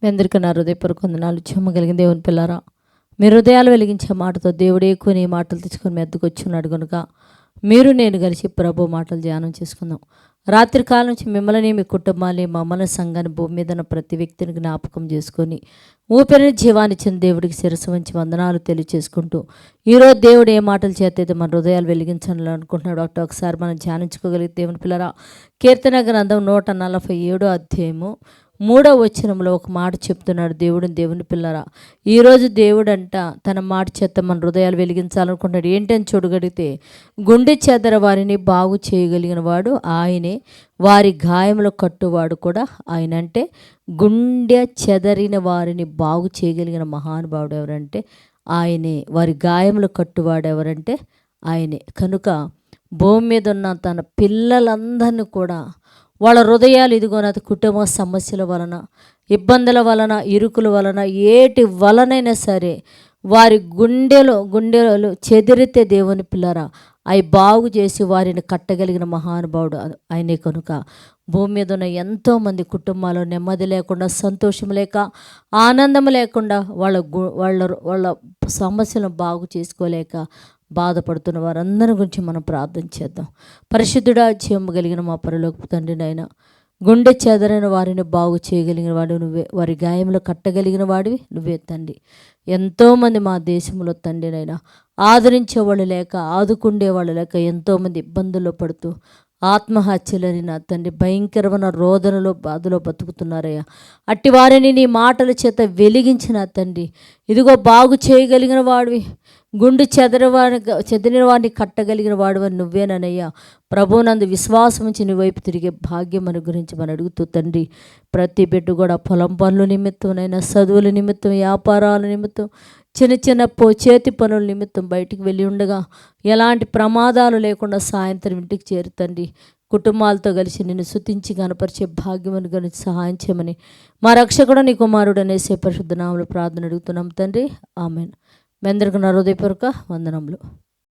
మీ అందరికీ నా హృదయపూర్వక వందనాలు. చెమ్మగలిగిన దేవుని పిల్లారా, మీ హృదయాలు వెలిగించే మాటతో దేవుడే కొన్ని మాటలు తెచ్చుకొని మీ వద్దకు వచ్చున్నాడు కనుక మీరు నేను కలిసి ప్రభు మాటలు ధ్యానం చేసుకుందాం. రాత్రి కాలం నుంచి మిమ్మల్ని, మీ కుటుంబాన్ని, మమ్మల్ని, సంఘాన్ని, భూమి మీద ఉన్న ప్రతి వ్యక్తిని జ్ఞాపకం చేసుకొని ఊపిరిని జీవాన్నిచ్చిన దేవుడికి శిరస్సు వంచి వందనాలు తెలియచేసుకుంటూ ఈరోజు దేవుడు ఏ మాటలు చేత అయితే మన హృదయాలు వెలిగించాలనుకుంటున్నాడు ఒకసారి మనం ధ్యానించుకోగలిగితే దేవుని పిల్లరా, కీర్తన గ్రంథం 147 అధ్యాయము 3వ వచనంలో ఒక మాట చెప్తున్నాడు దేవుని పిల్లరా. ఈరోజు దేవుడంట తన మాట చేత మన హృదయాలు వెలిగించాలనుకుంటాడు. ఏంటని చూడగలిగితే, గుండె చెదర వారిని బాగు చేయగలిగిన వాడు ఆయనే, వారి గాయములు కట్టువాడు కూడా ఆయన. అంటే గుండె చెదరిన వారిని బాగు చేయగలిగిన మహానుభావుడు ఎవరంటే ఆయనే, వారి గాయములు కట్టువాడు ఎవరంటే ఆయనే. కనుక భూమి మీద ఉన్న తన పిల్లలందరినీ కూడా వాళ్ళ హృదయాలు ఇదిగోనది కుటుంబ సమస్యల వలన, ఇబ్బందుల వలన, ఇరుకుల వలన, ఏటి వలనైనా సరే వారి గుండెలు చెదిరితే దేవుని పిల్లరా అవి బాగు చేసి వారిని కట్టగలిగిన మహానుభావుడు ఆయనే. కనుక భూమి మీద ఉన్న ఎంతోమంది కుటుంబాలు నెమ్మది లేకుండా, సంతోషం లేక, ఆనందం లేకుండా వాళ్ళ సమస్యలను బాగు చేసుకోలేక బాధపడుతున్న వారందరి గురించి మనం ప్రార్థన చేద్దాం. పరిశుద్ధుడా, జీవము కలిగిన మా పరలోకపు తండ్రి నాయన, గుండె చెదరైన వారిని బాగు చేయగలిగిన వాడు నువ్వే, వారి గాయములు కట్టగలిగిన వాడివి నువ్వే తండ్రి. ఎంతోమంది మా దేశంలో తండ్రి నాయన ఆదరించేవాళ్ళు లేక, ఆదుకుండేవాళ్ళు లేక ఎంతోమంది ఇబ్బందుల్లో పడుతూ ఆత్మహత్యలని నా తండ్రి భయంకరమైన రోదనలో బాధలో బతుకుతున్నారయ్యా. అట్టి వారిని నీ మాటల చేత వెలిగించిన తండ్రి, ఇదిగో బాగు చేయగలిగిన వాడివి, గుండు చెదిరిన వాడిని కట్టగలిగిన వాడు అని నువ్వేనయ్యా. ప్రభువునందు విశ్వాసం ఉంచి నీ వైపు తిరిగే భాగ్యం మన గురించి మనం అడుగుతూ తండ్రి, ప్రతి బిడ్డ కూడా పొలం పనుల నిమిత్తంనైనా, చదువుల నిమిత్తం, వ్యాపారాల నిమిత్తం, చిన్న చిన్న చేతి పనుల నిమిత్తం బయటికి వెళ్ళి ఉండగా ఎలాంటి ప్రమాదాలు లేకుండా సాయంత్రం ఇంటికి చేరుతండి కుటుంబాలతో కలిసి నిన్ను స్తుతించి కనపరిచే భాగ్యమని గురించి సహాయం చేయమని మా రక్షకుడు నీ కుమారుడు అనేసే పరిశుద్ధ నామములో ప్రార్థన అడుగుతున్నాం తండ్రి, ఆమెన్. మీ అందరికీ నా హృదయపూర్వక వందనములు.